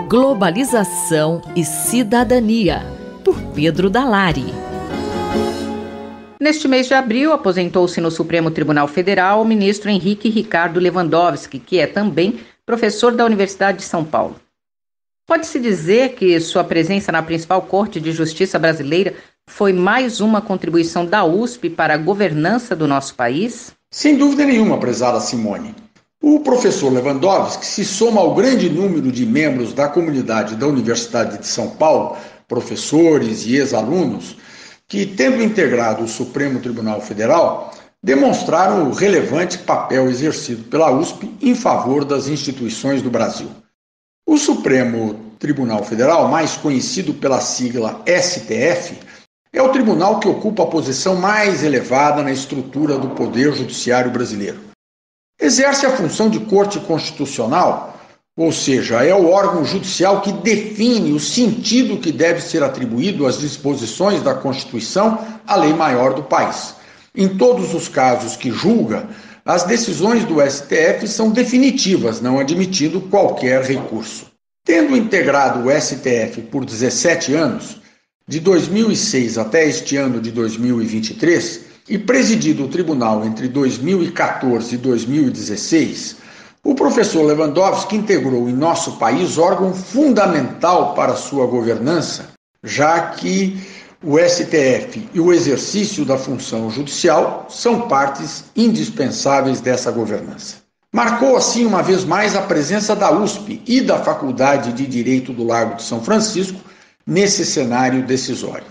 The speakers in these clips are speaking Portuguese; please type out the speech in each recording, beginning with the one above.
Globalização e Cidadania, por Pedro Dalari. Neste mês de abril, aposentou-se no Supremo Tribunal Federal o ministro Henrique Ricardo Lewandowski, que é também professor da Universidade de São Paulo. Pode-se dizer que sua presença na principal Corte de Justiça brasileira foi mais uma contribuição da USP para a governança do nosso país? Sem dúvida nenhuma, prezada Simone. O professor Lewandowski se soma ao grande número de membros da comunidade da Universidade de São Paulo, professores e ex-alunos, que, tendo integrado o Supremo Tribunal Federal, demonstraram o relevante papel exercido pela USP em favor das instituições do Brasil. O Supremo Tribunal Federal, mais conhecido pela sigla STF, é o tribunal que ocupa a posição mais elevada na estrutura do Poder Judiciário brasileiro. Exerce a função de Corte Constitucional, ou seja, é o órgão judicial que define o sentido que deve ser atribuído às disposições da Constituição, a lei maior do país. Em todos os casos que julga, as decisões do STF são definitivas, não admitindo qualquer recurso. Tendo integrado o STF por 17 anos, de 2006 até este ano de 2023, e presidido o tribunal entre 2014 e 2016, o professor Lewandowski integrou em nosso país órgão fundamental para sua governança, já que o STF e o exercício da função judicial são partes indispensáveis dessa governança. Marcou assim uma vez mais a presença da USP e da Faculdade de Direito do Largo de São Francisco nesse cenário decisório.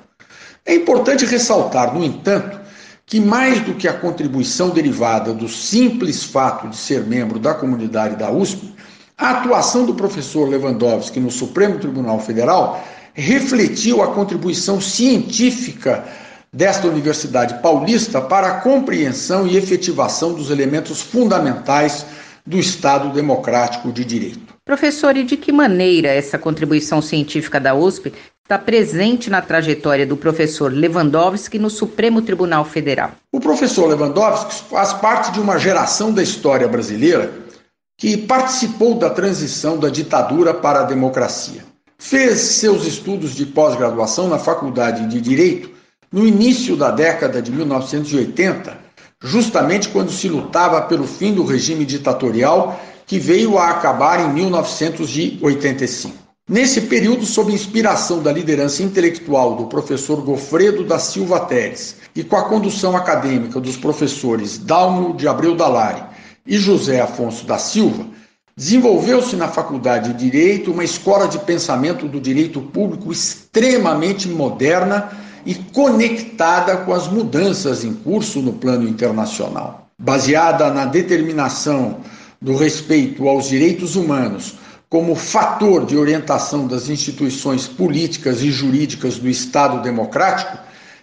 É importante ressaltar, no entanto, que mais do que a contribuição derivada do simples fato de ser membro da comunidade da USP, a atuação do professor Lewandowski no Supremo Tribunal Federal refletiu a contribuição científica desta Universidade Paulista para a compreensão e efetivação dos elementos fundamentais do Estado Democrático de Direito. Professor, e de que maneira essa contribuição científica da USP está presente na trajetória do professor Lewandowski no Supremo Tribunal Federal? O professor Lewandowski faz parte de uma geração da história brasileira que participou da transição da ditadura para a democracia. Fez seus estudos de pós-graduação na Faculdade de Direito no início da década de 1980, justamente quando se lutava pelo fim do regime ditatorial que veio a acabar em 1985. Nesse período, sob inspiração da liderança intelectual do professor Goffredo da Silva Teres e com a condução acadêmica dos professores Dalmo de Abreu Dalari e José Afonso da Silva, desenvolveu-se na Faculdade de Direito uma escola de pensamento do direito público extremamente moderna e conectada com as mudanças em curso no plano internacional. Baseada na determinação do respeito aos direitos humanos como fator de orientação das instituições políticas e jurídicas do Estado democrático,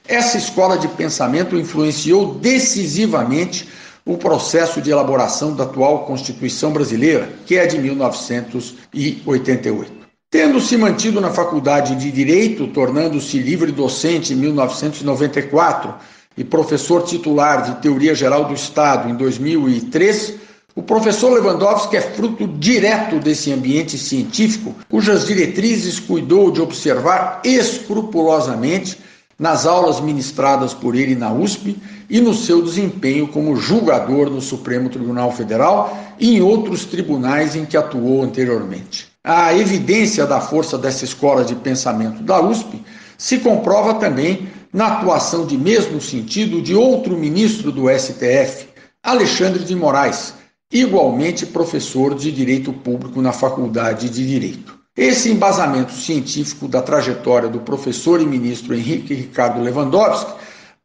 essa escola de pensamento influenciou decisivamente o processo de elaboração da atual Constituição brasileira, que é de 1988. Tendo se mantido na Faculdade de Direito, tornando-se livre docente em 1994 e professor titular de Teoria Geral do Estado em 2003, o professor Lewandowski é fruto direto desse ambiente científico, cujas diretrizes cuidou de observar escrupulosamente nas aulas ministradas por ele na USP e no seu desempenho como julgador no Supremo Tribunal Federal e em outros tribunais em que atuou anteriormente. A evidência da força dessa escola de pensamento da USP se comprova também na atuação de mesmo sentido de outro ministro do STF, Alexandre de Moraes, igualmente professor de Direito Público na Faculdade de Direito. Esse embasamento científico da trajetória do professor e ministro Henrique Ricardo Lewandowski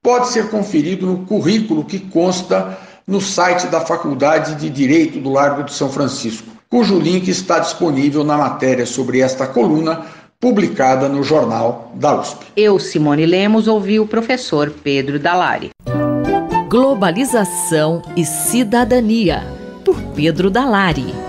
pode ser conferido no currículo que consta no site da Faculdade de Direito do Largo de São Francisco, cujo link está disponível na matéria sobre esta coluna, publicada no Jornal da USP. Eu, Simone Lemos, ouvi o professor Pedro Dalari. Globalização e Cidadania, por Pedro Dalari.